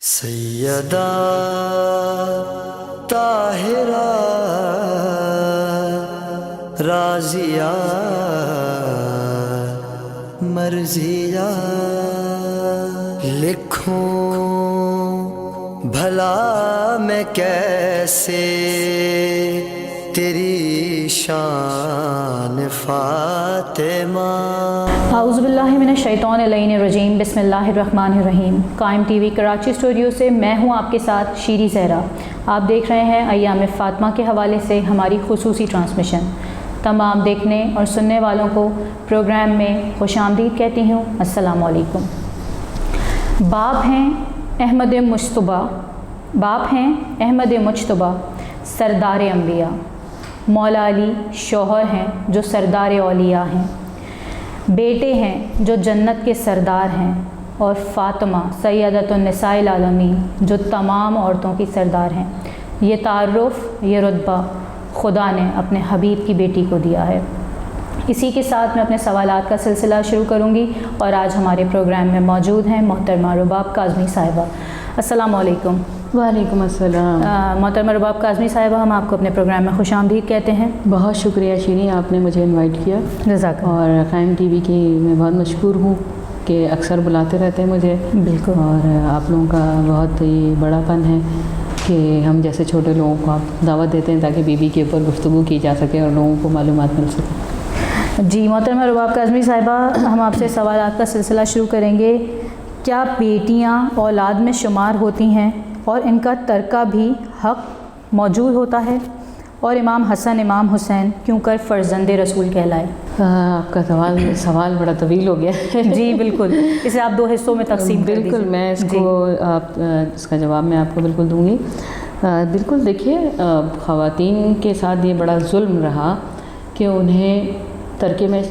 سیدہ طاہرہ راضیہ مرضیہ، لکھوں بھلا میں کیسے تیری شان فاطمہ۔ اعوذ باللہ من الشیطان اللعین الرجیم، بسم اللہ الرحمن الرحیم۔ قائم ٹی وی کراچی اسٹوڈیو سے میں ہوں آپ کے ساتھ شیری زہرا۔ آپ دیکھ رہے ہیں ایام فاطمہ کے حوالے سے ہماری خصوصی ٹرانسمیشن۔ تمام دیکھنے اور سننے والوں کو پروگرام میں خوش آمدید کہتی ہوں۔ السلام علیکم۔ باپ ہیں احمد مجتبیٰ سردار انبیاء، مولا علی شوہر ہیں جو سردار اولیاء ہیں، بیٹے ہیں جو جنت کے سردار ہیں، اور فاطمہ سیدۃ النساء العالمین جو تمام عورتوں کی سردار ہیں۔ یہ تعارف، یہ رتبہ خدا نے اپنے حبیب کی بیٹی کو دیا ہے۔ اسی کے ساتھ میں اپنے سوالات کا سلسلہ شروع کروں گی، اور آج ہمارے پروگرام میں موجود ہیں محترمہ رباب کاظمی صاحبہ۔ السلام علیکم۔ وعلیکم السلام۔ محترمہ رباب کاظمی صاحبہ، ہم آپ کو اپنے پروگرام میں خوش آمدید کہتے ہیں۔ بہت شکریہ شیریں، آپ نے مجھے انوائٹ کیا، جزاک اللہ۔ اور قائم ٹی وی کی میں بہت مشکور ہوں کہ اکثر بلاتے رہتے ہیں مجھے، بالکل، اور آپ لوگوں کا بہت ہی بڑا پن ہے کہ ہم جیسے چھوٹے لوگوں کو آپ دعوت دیتے ہیں تاکہ بی بی کے اوپر گفتگو کی جا سکے اور لوگوں کو معلومات مل سکے۔ جی محترمہ رباب کاظمی صاحبہ، ہم آپ سے سوالات کا سلسلہ شروع کریں گے۔ کیا بیٹیاں اولاد میں شمار ہوتی ہیں اور ان کا ترکہ بھی حق موجود ہوتا ہے؟ اور امام حسن امام حسین کیوں کر فرزند رسول کہلائے؟ آپ کا سوال بڑا طویل ہو گیا ہے۔ جی بالکل، اسے آپ دو حصوں میں تقسیم کر دیجیے۔ بالکل، میں اس کا جواب میں آپ کو بالکل دوں گی۔ بالکل، دیکھیے، خواتین کے ساتھ یہ بڑا ظلم رہا کہ انہیں ترکے میں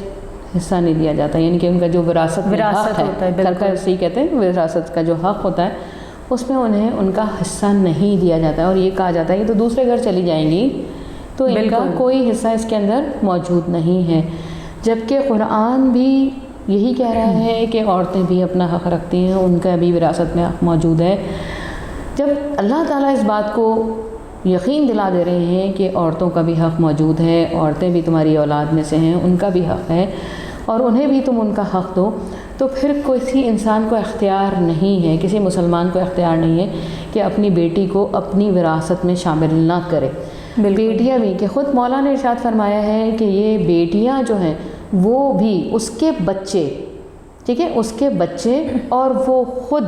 حصہ نہیں دیا جاتا، یعنی کہ ان کا جو وراثت ہوتا ہے، ترکہ اسی کہتے ہیں، وراثت کا جو حق ہوتا ہے اس میں انہیں ان کا حصہ نہیں دیا جاتا ہے، اور یہ کہا جاتا ہے کہ تو دوسرے گھر چلی جائیں گی تو ان کا کوئی حصہ اس کے اندر موجود نہیں ہے، جبکہ قرآن بھی یہی کہہ رہا ہے کہ عورتیں بھی اپنا حق رکھتی ہیں، ان کا بھی وراثت میں حق موجود ہے۔ جب اللہ تعالیٰ اس بات کو یقین دلا دے رہے ہیں کہ عورتوں کا بھی حق موجود ہے، عورتیں بھی تمہاری اولاد میں سے ہیں، ان کا بھی حق ہے، اور انہیں بھی تم ان کا حق دو، تو پھر کسی انسان کو اختیار نہیں ہے، کسی مسلمان کو اختیار نہیں ہے کہ اپنی بیٹی کو اپنی وراثت میں شامل نہ کرے۔ بیٹیاں بھی، کہ خود مولا نے ارشاد فرمایا ہے کہ یہ بیٹیاں جو ہیں وہ بھی اس کے بچے، ٹھیک ہے، اس کے بچے، اور وہ خود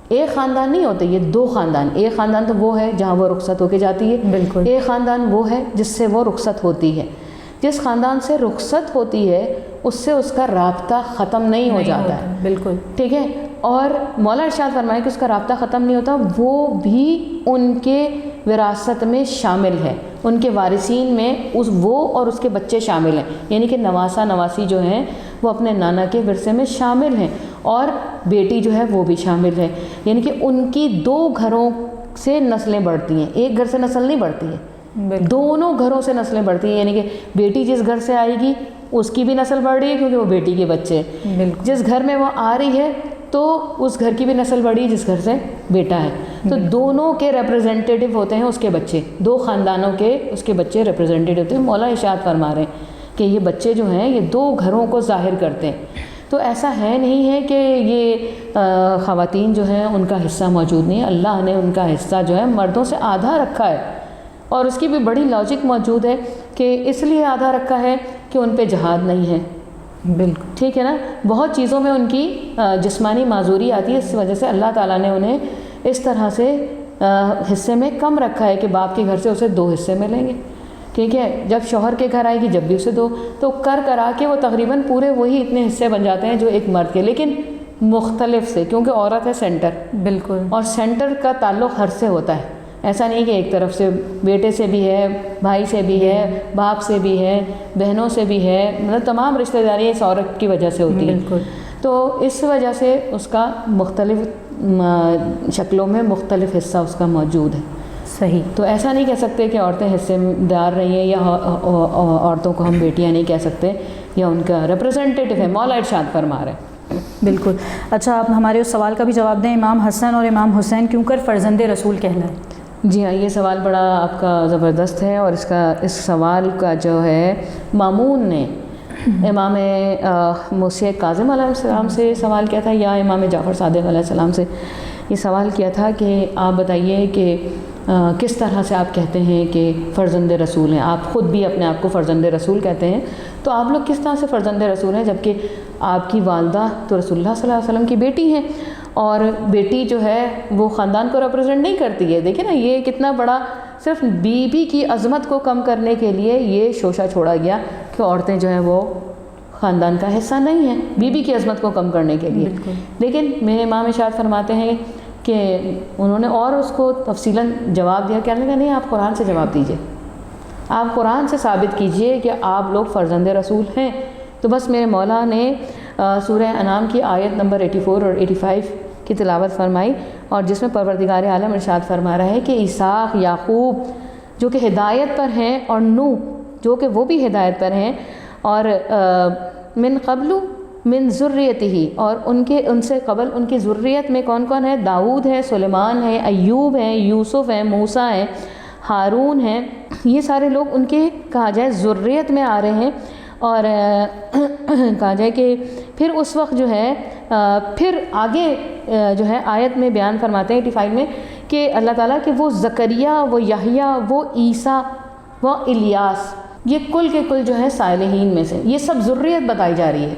ایک خاندان نہیں ہوتے، یہ دو خاندان۔ ایک خاندان تو وہ ہے جہاں وہ رخصت ہو کے جاتی ہے، بالکل۔ ایک خاندان وہ ہے جس سے وہ رخصت ہوتی ہے۔ جس خاندان سے رخصت ہوتی ہے اس سے اس کا رابطہ ختم نہیں ہو جاتا ہے، بالکل، ٹھیک ہے، اور مولا ارشاد فرمائے کہ اس کا رابطہ ختم نہیں ہوتا، وہ بھی ان کے وراثت میں شامل ہے، ان کے وارثین میں وہ اور اس کے بچے شامل ہیں، یعنی کہ نواسہ نواسی جو ہیں وہ اپنے نانا کے ورثے میں شامل ہیں، اور بیٹی جو ہے وہ بھی شامل ہے، یعنی کہ ان کی دو گھروں سے نسلیں بڑھتی ہیں، ایک گھر سے نسل نہیں بڑھتی ہے، دونوں گھروں سے نسلیں بڑھتی ہیں، یعنی کہ بیٹی جس گھر سے آئے گی اس کی بھی نسل بڑھ رہی ہے کیونکہ وہ بیٹی کے بچے ہیں، جس گھر میں وہ آ رہی ہے تو اس گھر کی بھی نسل بڑھی جس گھر سے بیٹا ہے، تو دونوں کے ریپرزینٹیٹیو ہوتے ہیں اس کے بچے، دو خاندانوں کے اس کے بچے ریپرزینٹیٹیو ہوتے ہیں۔ مولا ارشاد فرما رہے ہیں کہ یہ بچے جو ہیں یہ دو گھروں کو ظاہر کرتے ہیں، تو ایسا ہے نہیں ہے کہ یہ خواتین جو ہیں ان کا حصہ موجود نہیں ہے، اللہ نے ان کا حصہ جو ہے مردوں سے آدھا رکھا ہے، اور اس کی بھی بڑی لاجک موجود ہے کہ اس لیے آدھا رکھا ہے کہ ان پہ جہاد نہیں ہے، بالکل ٹھیک ہے نا، بہت چیزوں میں ان کی جسمانی معذوری آتی ہے، اس وجہ سے اللہ تعالیٰ نے انہیں اس طرح سے حصے میں کم رکھا ہے کہ باپ کے گھر سے اسے دو حصے ملیں گے، ٹھیک ہے، جب شوہر کے گھر آئے گی جب بھی اسے دو، تو کرا کے وہ تقریباً پورے وہی اتنے حصے بن جاتے ہیں جو ایک مرد کے، لیکن مختلف سے، کیونکہ عورت ہے سینٹر، بالکل، اور سینٹر کا تعلق ہر سے ہوتا ہے، ایسا نہیں کہ ایک طرف سے بیٹے سے بھی ہے، بھائی سے بھی ہے، باپ سے بھی ہے، بہنوں سے بھی ہے، مطلب تمام رشتہ داری اس عورت کی وجہ سے ہوتی ہے، بالکل، تو اس وجہ سے اس کا مختلف شکلوں میں مختلف حصہ اس کا موجود ہے۔ صحیح، تو ایسا نہیں کہہ سکتے کہ عورتیں حصے دار رہی ہیں، یا عورتوں کو ہم بیٹیاں نہیں کہہ سکتے، یا ان کا ریپرزینٹیٹیو ہے، مولا ارشاد فرما رہے ہیں۔ بالکل. اچھا آپ ہمارے اس سوال کا بھی جواب دیں, امام حسن اور امام حسین کیوں کر فرزند رسول کہلائے؟ جی ہاں, یہ سوال بڑا آپ کا زبردست ہے, اور اس سوال کا جو ہے مامون نے امام موسیٰ کاظم علیہ السلام سے سوال کیا تھا, یا امام جعفر صادق علیہ السلام سے یہ سوال کیا تھا کہ آپ بتائیے کہ کس طرح سے آپ کہتے ہیں کہ فرزند رسول ہیں, آپ خود بھی اپنے آپ کو فرزند رسول کہتے ہیں, تو آپ لوگ کس طرح سے فرزند رسول ہیں جبکہ آپ کی والدہ تو رسول اللہ صلی اللہ علیہ وسلم کی بیٹی ہیں, اور بیٹی جو ہے وہ خاندان کو ریپرزینٹ نہیں کرتی ہے. دیکھیں نا یہ کتنا بڑا, صرف بی بی کی عظمت کو کم کرنے کے لیے یہ شوشہ چھوڑا گیا کہ عورتیں جو ہیں وہ خاندان کا حصہ نہیں ہیں, بی بی کی عظمت کو کم کرنے کے لیے. لیکن میرے امام ارشاد فرماتے ہیں کہ انہوں نے اور اس کو تفصیلاً جواب دیا, کہنے کا نہیں آپ قرآن سے جواب دیجئے, آپ قرآن سے ثابت کیجئے کہ آپ لوگ فرزند رسول ہیں. تو بس میرے مولا نے سورہ انعام کی آیت نمبر 84 اور 85 کی تلاوت فرمائی, اور جس میں پروردگار عالم ارشاد فرما رہا ہے کہ اسحاق, یعقوب جو کہ ہدایت پر ہیں, اور نوح جو کہ وہ بھی ہدایت پر ہیں, اور من قبل من ذریتہ, اور ان سے قبل ان کی ذریت میں کون کون ہے, داؤد ہے, سلیمان ہے, ایوب ہے, یوسف ہے, موسیٰ ہے, ہارون ہیں, یہ سارے لوگ ان کے کہا جائے ذریت میں آ رہے ہیں. اور کہا جائے کہ پھر اس وقت جو ہے پھر آگے جو ہے آیت میں بیان فرماتے ہیں 85 میں کہ اللہ تعالیٰ کہ وہ زکریا, وہ یحییٰ, وہ عیسیٰ, وہ الیاس, یہ کل کے کل جو ہے صالحین میں سے, یہ سب ذریت بتائی جا رہی ہے.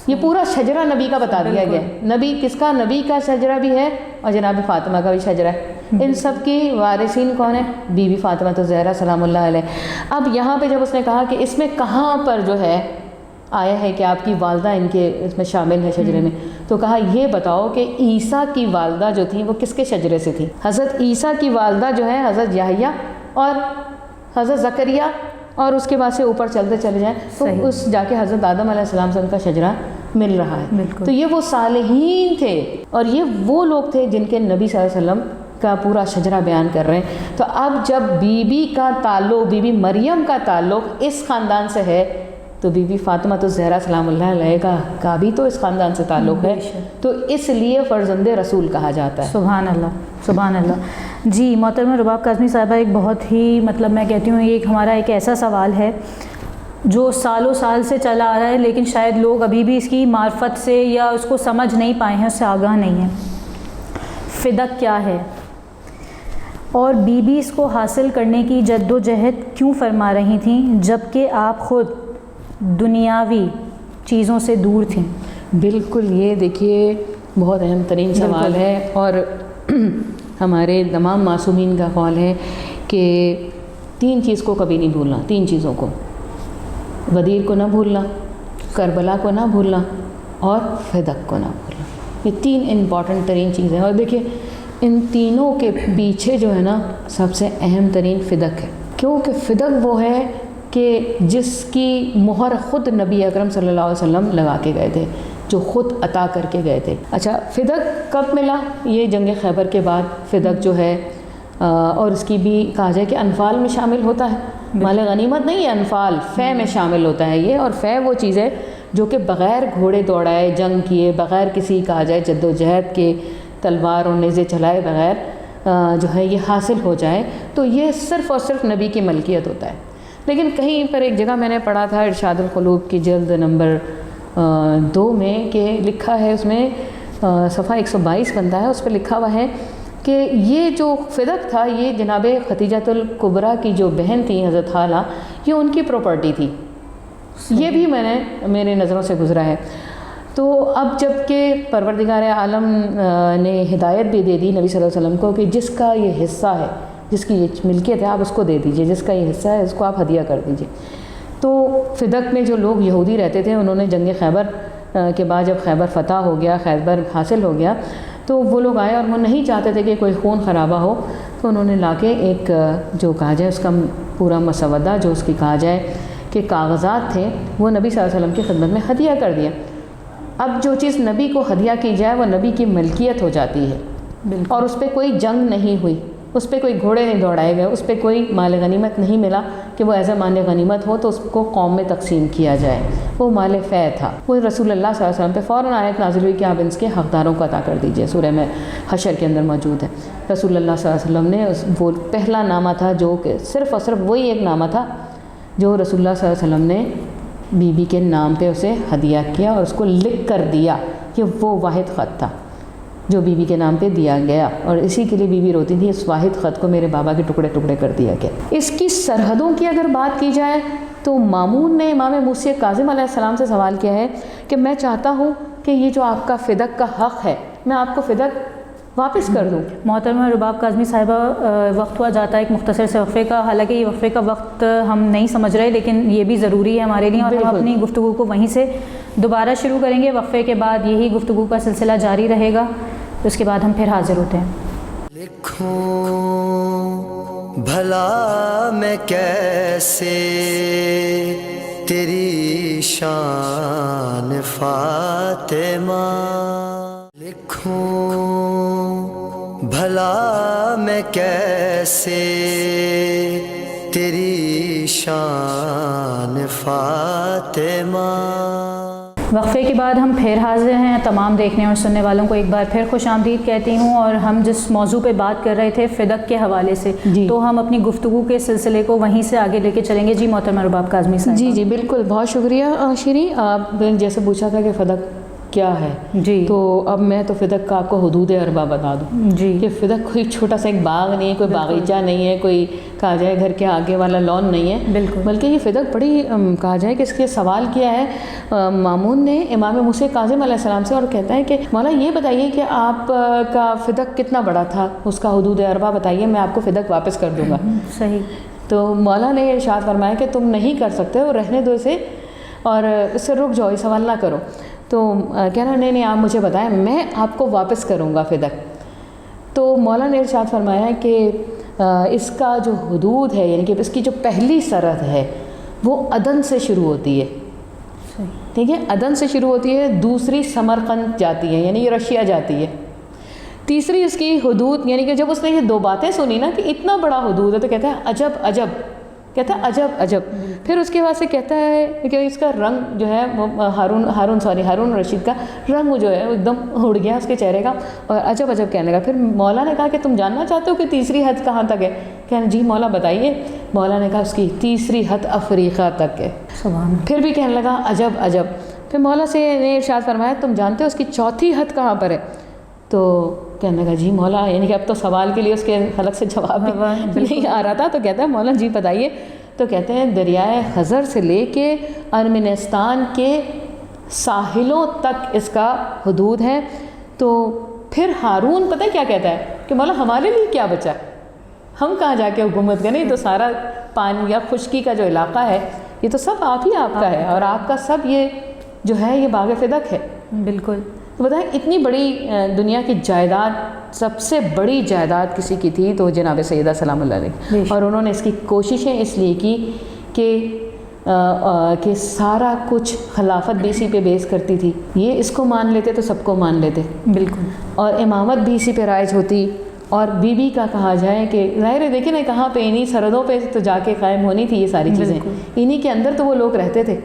یہ پورا شجرہ نبی کا بتا دیا گیا. نبی کس کا, نبی کا شجرہ بھی ہے, اور جناب فاطمہ کا بھی شجرہ ہے. ان سب کی وارثین کون ہیں, بی بی فاطمہ تو زہرا سلام اللہ علیہ. اب یہاں پہ جب اس نے کہا کہ اس میں کہاں پر جو ہے آیا ہے کہ آپ کی والدہ ان کے اس میں شامل ہے شجرے میں, تو کہا یہ بتاؤ کہ عیسیٰ کی والدہ جو تھیں وہ کس کے شجرے سے تھیں. حضرت عیسیٰ کی والدہ جو ہے حضرت یحییٰ اور حضرت زکریا, اور اس کے بعد سے اوپر چلتے چلے جائیں تو اس جا کے حضرت آدم علیہ السلام سے ان کا شجرہ مل رہا ہے. تو یہ وہ صالحین تھے, اور یہ وہ لوگ تھے جن کے نبی صلی اللہ علیہ وسلم کا پورا شجرہ بیان کر رہے ہیں. تو اب جب بی بی کا تعلق, بی بی مریم کا تعلق اس خاندان سے ہے, تو بی بی فاطمہ تو زہرا سلام اللہ علیہ کا بھی تو اس خاندان سے تعلق ہے, تو اس لیے فرزند رسول کہا جاتا ہے. سبحان اللہ, سبحان اللہ. جی محترمہ رباب کاظمی صاحبہ, ایک بہت ہی مطلب میں کہتی ہوں یہ ہمارا ایک ایسا سوال ہے جو سالوں سال سے چلا آ رہا ہے, لیکن شاید لوگ ابھی بھی اس کی معرفت سے یا اس کو سمجھ نہیں پائے ہیں, اس سے آگاہ نہیں ہیں. فدق کیا ہے, اور بی بی اس کو حاصل کرنے کی جد و جہد کیوں فرما رہی تھیں جبکہ آپ خود دنیاوی چیزوں سے دور تھیں؟ بالکل, یہ دیکھیے بہت اہم ترین سوال ہے, اور ہمارے تمام معصومین کا قول ہے کہ 3 چیز کو کبھی نہیں بھولنا, 3 چیزوں کو, غدیر کو نہ بھولنا, کربلا کو نہ بھولنا, اور فدق کو نہ بھولنا. یہ 3 امپورٹنٹ ترین چیزیں ہیں, اور دیکھیے ان تینوں کے پیچھے جو ہے نا سب سے اہم ترین فدق ہے, کیونکہ فدق وہ ہے کہ جس کی مہر خود نبی اکرم صلی اللہ علیہ وسلم لگا کے گئے تھے, جو خود عطا کر کے گئے تھے. اچھا فدق کب ملا؟ یہ جنگ خیبر کے بعد فدق جو ہے, اور اس کی بھی کہا جائے کہ انفال میں شامل ہوتا ہے, مال غنیمت نہیں ہے, انفال فے میں شامل ہوتا ہے یہ. اور فے وہ چیز ہے جو کہ بغیر گھوڑے دوڑائے, جنگ کیے بغیر, کسی کہا جائے جد و جہد کے, تلوار اور نیزے چلائے بغیر جو ہے یہ حاصل ہو جائے, تو یہ صرف اور صرف نبی کی ملکیت ہوتا ہے. لیکن کہیں پر ایک جگہ میں نے پڑھا تھا ارشاد القلوب کی جلد نمبر 2 میں, کہ لکھا ہے اس میں صفحہ 122 بنتا ہے, اس پہ لکھا ہوا ہے کہ یہ جو فدق تھا یہ جناب خدیجۃ الکبریٰ کی جو بہن تھی حضرت خالہ, یہ ان کی پراپرٹی تھی. یہ بھی میرے نظروں سے گزرا ہے. تو اب جب کہ پروردگار عالم نے ہدایت بھی دے دی نبی صلی اللہ علیہ وسلم کو کہ جس کا یہ حصہ ہے, جس کی یہ ملکیت ہے آپ اس کو دے دیجئے, جس کا یہ حصہ ہے اس کو آپ ہدیہ کر دیجئے. تو فدق میں جو لوگ یہودی رہتے تھے, انہوں نے جنگ خیبر کے بعد جب خیبر فتح ہو گیا, خیبر حاصل ہو گیا, تو وہ لوگ آئے اور وہ نہیں چاہتے تھے کہ کوئی خون خرابہ ہو, تو انہوں نے لا کے ایک جو کہا جائے اس کا پورا مسودہ, جو اس کی کہا جائے کہ کاغذات تھے, وہ نبی صلی اللہ علیہ وسلم کی خدمت میں ہدیہ کر دیا. اب جو چیز نبی کو ہدیہ کی جائے وہ نبی کی ملکیت ہو جاتی ہے, اور اس پہ کوئی جنگ نہیں ہوئی, اس پہ کوئی گھوڑے نہیں دوڑائے گئے، اس پہ کوئی مال غنیمت نہیں ملا کہ وہ ایز اے مال غنیمت ہو تو اس کو قوم میں تقسیم کیا جائے، وہ مال فے تھا۔ وہ رسول اللہ صلی اللہ علیہ وسلم پہ فوراً آیت نازل ہوئی کہ آپ اس کے حقداروں کو عطا کر دیجئے، سورہ میں حشر کے اندر موجود ہے۔ رسول اللہ صلی اللہ علیہ وسلم نے وہ پہلا نامہ تھا جو کہ صرف اور صرف وہی ایک نامہ تھا جو رسول اللہ صلی اللہ علیہ وسلم نے بی بی کے نام پہ اسے ہدیہ کیا اور اس کو لکھ کر دیا، کہ وہ واحد خط تھا جو بی بی کے نام پہ دیا گیا، اور اسی کے لیے بی بی روتی تھی، اس واحد خط کو میرے بابا کے ٹکڑے ٹکڑے کر دیا گیا۔ اس کی سرحدوں کی اگر بات کی جائے تو مامون نے امام موسی کاظم علیہ السلام سے سوال کیا ہے کہ میں چاہتا ہوں کہ یہ جو آپ کا فدق کا حق ہے میں آپ کو فدق واپس کر دوں۔ محترمہ رباب کاظمی صاحبہ، وقت ہوا جاتا ہے ایک مختصر سے وقفے کا، حالانکہ یہ وقفے کا وقت ہم نہیں سمجھ رہے لیکن یہ بھی ضروری ہے ہمارے لیے، اور ہم اپنی گفتگو کو وہیں سے دوبارہ شروع کریں گے۔ وقفے کے بعد یہی گفتگو کا سلسلہ جاری رہے گا، اس کے بعد ہم پھر حاضر ہوتے ہیں۔ لکھوں بھلا میں کیسے تیری شان فاطمہ، لکھوں بھلا میں کیسے تیری شان فاطمہ۔ وقفے کے بعد ہم پھر حاضر ہیں۔ تمام دیکھنے اور سننے والوں کو ایک بار پھر خوش آمدید کہتی ہوں، اور ہم جس موضوع پہ بات کر رہے تھے فدق کے حوالے سے، تو ہم اپنی گفتگو کے سلسلے کو وہیں سے آگے لے کے چلیں گے۔ جی محترمہ رباب کاظمی صاحب۔ جی بالکل، بہت شکریہ شیریں۔ آپ نے جیسے پوچھا تھا کہ فدق کیا ہے، جی، تو اب میں تو فدق کا آپ کو حدود اربا بتا دوں جی، کہ فدق کوئی چھوٹا سا ایک باغ نہیں ہے، کوئی باغیچہ نہیں ہے، کوئی کہا جائے گھر کے آگے والا لان نہیں ہے، بالکل، بلکہ یہ فدق بڑی کہا جائے کہ اس کے سوال کیا ہے مامون نے امام موسی کاظم علیہ السلام سے، اور کہتا ہے کہ مولا یہ بتائیے کہ آپ کا فدق کتنا بڑا تھا، اس کا حدود اربا بتائیے، میں آپ کو فدق واپس کر دوں گا۔ صحیح۔ تو مولا نے ارشاد فرمایا کہ تم نہیں کر سکتے اور رہنے دو اسے، اور اس سے رک جاؤ، یہ سوال نہ کرو۔ تو کہہ رہا نہیں آپ مجھے بتائیں، میں آپ کو واپس کروں گا فدق۔ تو مولا نے ارشاد فرمایا کہ اس کا جو حدود ہے، یعنی کہ اس کی جو پہلی سرحد ہے وہ عدن سے شروع ہوتی ہے، ٹھیک ہے، عدن سے شروع ہوتی ہے، دوسری سمرقند جاتی ہے، یعنی یہ رشیا جاتی ہے، تیسری اس کی حدود، یعنی کہ جب اس نے یہ دو باتیں سنی نا کہ اتنا بڑا حدود ہے تو کہتا ہے عجب عجب، کہتا ہے عجب عجب۔ پھر اس کے بعد سے کہتا ہے کہ اس کا رنگ جو ہے ہارون رشید کا رنگ جو ہے وہ ایک دم اڑ گیا اس کے چہرے کا، اور عجب عجب کہنے لگا۔ پھر مولا نے کہا کہ تم جاننا چاہتے ہو کہ تیسری حد کہاں تک ہے؟ کہنا جی مولا بتائیے۔ مولا نے کہا اس کی تیسری حد افریقہ تک ہے۔ پھر بھی کہنے لگا عجب عجب۔ پھر مولا سے نے ارشاد فرمایا تم جانتے ہو اس کی چوتھی حد کہاں پر ہے؟ تو کہنے لگا جی مولا، یعنی کہ اب تو سوال کے لیے اس کے حلق سے جواب نہیں آ رہا تھا، تو کہتا ہے مولا جی بتائیے۔ تو کہتے ہیں دریائے خزر سے لے کے ارمنستان کے ساحلوں تک اس کا حدود ہے۔ تو پھر ہارون پتہ کیا کہتا ہے کہ مولا ہمارے لیے کیا بچا، ہم کہاں جا کے حکومت کریں، یہ تو سارا پانی یا خشکی کا جو علاقہ ہے یہ تو سب آپ ہی آپ کا ہے، اور آپ کا سب یہ جو ہے یہ باغ فدق ہے۔ بالکل۔ تو بتائیں اتنی بڑی دنیا کی جائیداد، سب سے بڑی جائیداد کسی کی تھی تو جناب سیدہ سلام اللہ علیہ، اور انہوں نے اس کی کوششیں اس لیے کی کہ سارا کچھ خلافت بھی اسی پہ بیس کرتی تھی، یہ اس کو مان لیتے تو سب کو مان لیتے، بالکل، اور امامت بھی اسی پہ رائج ہوتی، اور بی بی کا کہا جائے کہ ظاہر ہے دیکھیں نا کہاں پہ انہی سرحدوں پہ تو جا کے قائم ہونی تھی یہ ساری چیزیں، انہی کے اندر تو وہ لوگ رہتے تھے،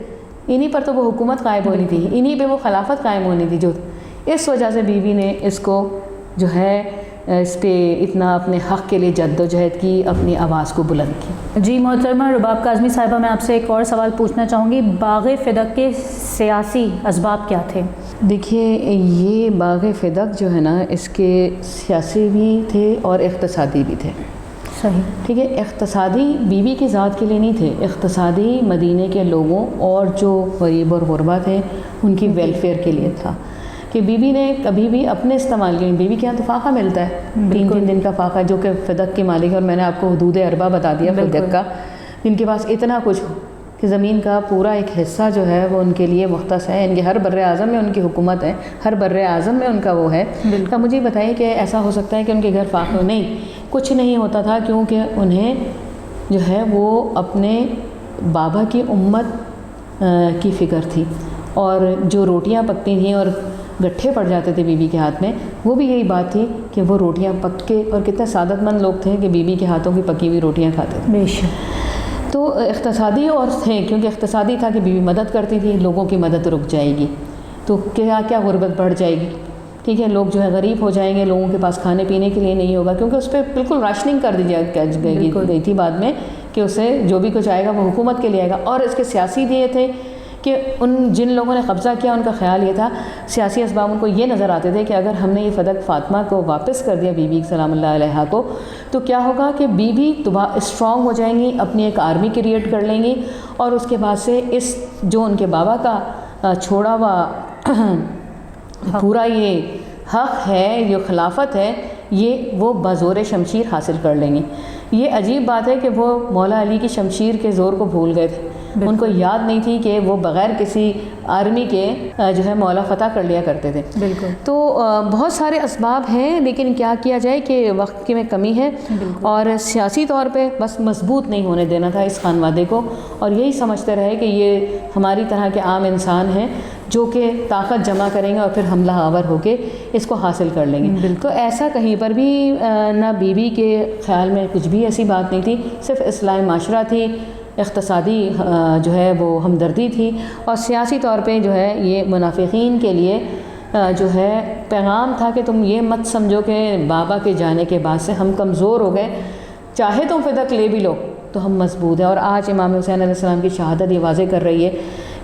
انہی پر تو وہ حکومت قائم ہونی تھی، انہی پہ وہ خلافت قائم ہونی تھی، جو اس وجہ سے بی بی نے اس کو جو ہے اس پہ اتنا اپنے حق کے لیے جد و جہد کی، اپنی آواز کو بلند کی۔ جی محترمہ رباب کاظمی صاحبہ، میں آپ سے ایک اور سوال پوچھنا چاہوں گی، باغ فدق کے سیاسی اسباب کیا تھے؟ دیکھیے یہ باغ فدق جو ہے نا اس کے سیاسی بھی تھے اور اقتصادی بھی تھے۔ صحیح، ٹھیک ہے، اقتصادی بی بی کی ذات کے لیے نہیں تھے، اقتصادی مدینے کے لوگوں اور جو غریب اور غربا تھے ان کی ویلفیئر کے لیے تھا، کہ بی بی نے کبھی بھی اپنے استعمال کے لیے، بی بی کے یہاں تو فاقہ ملتا ہے، 3 دن کا فاقہ جو کہ فدق کے مالک ہے، اور میں نے آپ کو حدود اربا بتا دیا فدق کا، جن کے پاس اتنا کچھ کہ زمین کا پورا ایک حصہ جو ہے وہ ان کے لیے مختص ہے، ان کے ہر بر اعظم میں ان کی حکومت ہے، ہر بر اعظم میں ان کا وہ ہے۔ تو مجھے بتائیے کہ ایسا ہو سکتا ہے کہ ان کے گھر فاقہ نہیں، کچھ نہیں ہوتا تھا، کیونکہ انہیں جو ہے وہ اپنے بابا کی امت کی فکر تھی، اور جو روٹیاں پکتی تھیں اور گٹھے پڑ جاتے تھے بی بی کے ہاتھ میں وہ بھی یہی بات تھی کہ وہ روٹیاں پک کے، اور کتنے سعادت مند لوگ تھے کہ بیوی کے ہاتھوں کی پکی ہوئی روٹیاں کھاتے تھے. بے شک. تو اقتصادی اور تھے، کیونکہ اقتصادی تھا کہ بیوی مدد کرتی تھی، لوگوں کی مدد رک جائے گی تو کیا کیا غربت بڑھ جائے گی. ٹھیک ہے، لوگ جو ہے غریب ہو جائیں گے، لوگوں کے پاس کھانے پینے کے لیے نہیں ہوگا، کیونکہ اس پہ بالکل راشننگ کر دی گئی تھی بعد میں کہ اسے جو بھی کچھ آئے گا وہ حکومت کے لیے آئے گا. اور اس کے سیاسی یہ تھے کہ ان جن لوگوں نے قبضہ کیا ان کا خیال یہ تھا، سیاسی اسباب ان کو یہ نظر آتے تھے کہ اگر ہم نے یہ فدق فاطمہ کو واپس کر دیا، بی بی سلام اللہ علیہا کو، تو کیا ہوگا کہ بی بی اسٹرانگ ہو جائیں گی، اپنی ایک آرمی کریٹ کر لیں گی، اور اس کے بعد سے اس جو ان کے بابا کا چھوڑا ہوا پورا یہ حق ہے، جو خلافت ہے، یہ وہ بزور شمشیر حاصل کر لیں گی. یہ عجیب بات ہے کہ وہ مولا علی کی شمشیر کے زور کو بھول گئے تھے. ان کو یاد نہیں تھی کہ وہ بغیر کسی آرمی کے جو ہے مولا فتح کر لیا کرتے تھے. بالکل. تو بہت سارے اسباب ہیں، لیکن کیا کیا جائے کہ وقت کی میں کمی ہے، اور سیاسی طور پہ بس مضبوط نہیں ہونے دینا تھا اس خانوادے کو، اور یہی سمجھتے رہے کہ یہ ہماری طرح کے عام انسان ہیں جو کہ طاقت جمع کریں گے اور پھر حملہ آور ہو کے اس کو حاصل کر لیں گے. تو ایسا کہیں پر بھی نہ بی بی کے خیال میں کچھ بھی ایسی بات نہیں تھی، صرف اصلاح معاشرہ تھی، اقتصادی جو ہے وہ ہمدردی تھی، اور سیاسی طور پہ جو ہے یہ منافقین کے لیے جو ہے پیغام تھا کہ تم یہ مت سمجھو کہ بابا کے جانے کے بعد سے ہم کمزور ہو گئے، چاہے تم فدق لے بھی لو تو ہم مضبوط ہیں. اور آج امام حسین علیہ السلام کی شہادت یہ واضح کر رہی ہے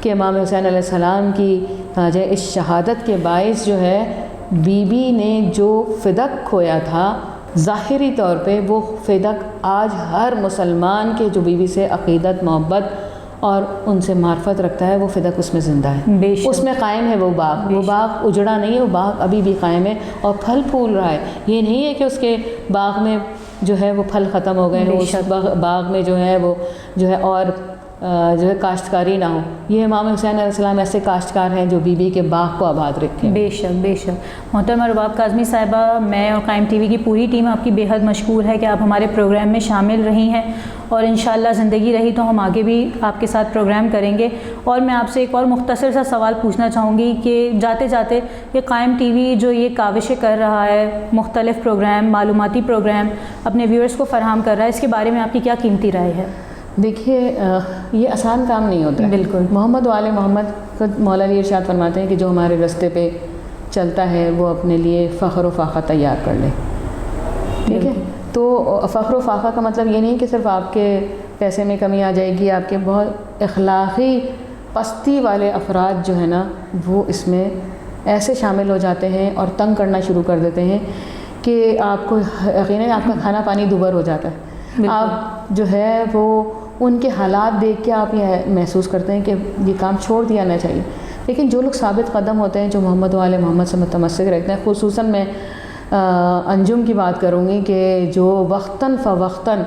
کہ امام حسین علیہ السلام کی جو ہے اس شہادت کے باعث جو ہے بی بی نے جو فدق کھویا تھا، ظاہری طور پہ وہ فدق آج ہر مسلمان کے جو بیوی سے عقیدت، محبت اور ان سے معرفت رکھتا ہے، وہ فدق اس میں زندہ ہے، اس میں قائم ہے. وہ باغ اجڑا نہیں ہے، وہ باغ ابھی بھی قائم ہے اور پھل پھول رہا ہے. یہ نہیں ہے کہ اس کے باغ میں جو ہے وہ پھل ختم ہو گئے ہیں، اس باغ میں جو ہے وہ جو ہے اور جو ہے کاشتکاری نہ ہو. یہ امام حسین علیہ السلام ایسے کاشتکار ہیں جو بی بی کے باغ کو آباد رکھیں. بے شک بے شک. محترمہ رباب کاظمی صاحبہ، میں اور قائم ٹی وی کی پوری ٹیم آپ کی بے حد مشکور ہے کہ آپ ہمارے پروگرام میں شامل رہی ہیں، اور انشاءاللہ زندگی رہی تو ہم آگے بھی آپ کے ساتھ پروگرام کریں گے. اور میں آپ سے ایک اور مختصر سا سوال پوچھنا چاہوں گی کہ جاتے جاتے کہ قائم ٹی وی جو یہ کاوشیں کر رہا ہے، مختلف پروگرام، معلوماتی پروگرام اپنے ویورز کو فراہم کر رہا ہے، اس کے بارے میں آپ کی کیا قیمتی رائے ہے؟ دیکھیے، یہ آسان کام نہیں ہوتا. بالکل. محمد و آل محمد خود مولا علی ارشاد فرماتے ہیں کہ جو ہمارے راستے پہ چلتا ہے وہ اپنے لیے فخر و فاقہ تیار کر لے. ٹھیک ہے، تو فخر و فاقہ کا مطلب یہ نہیں کہ صرف آپ کے پیسے میں کمی آ جائے گی، آپ کے بہت اخلاقی پستی والے افراد جو ہیں نا وہ اس میں ایسے شامل ہو جاتے ہیں اور تنگ کرنا شروع کر دیتے ہیں کہ آپ کو یقیناً آپ کا کھانا پانی دوبر ہو جاتا ہے. آپ جو ہے وہ ان کے حالات دیکھ کے آپ یہ محسوس کرتے ہیں کہ یہ کام چھوڑ دیا نہ چاہیے. لیکن جو لوگ ثابت قدم ہوتے ہیں، جو محمد و آل محمد سے متمسک رہتے ہیں، خصوصاً میں انجم کی بات کروں گی کہ جو وقتاً فوقتاً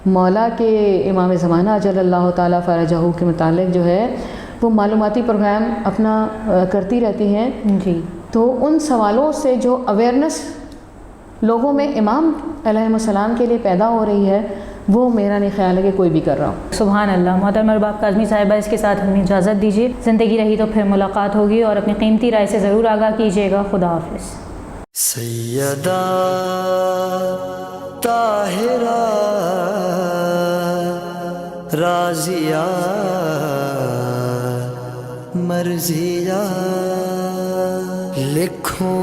مولا کے امام زمانہ اجل اللہ تعالیٰ فرجہ کے متعلق جو ہے وہ معلوماتی پروگرام اپنا کرتی رہتی ہیں. جی. تو ان سوالوں سے جو اویئرنیس لوگوں میں امام علیہ السلام کے لیے پیدا ہو رہی ہے، وہ میرا نہیں خیال ہے کہ کوئی بھی کر رہا ہو. سبحان اللہ. محترمہ رباب کاظمی صاحبہ، اس کے ساتھ ہمیں اجازت دیجیے. زندگی رہی تو پھر ملاقات ہوگی، اور اپنی قیمتی رائے سے ضرور آگاہ کیجیے گا. خدا حافظ. سیدہ طاہرہ راضیہ مرضیہ، لکھوں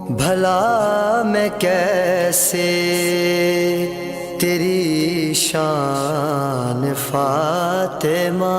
بھلا میں کیسے تیری شان فاطمہ.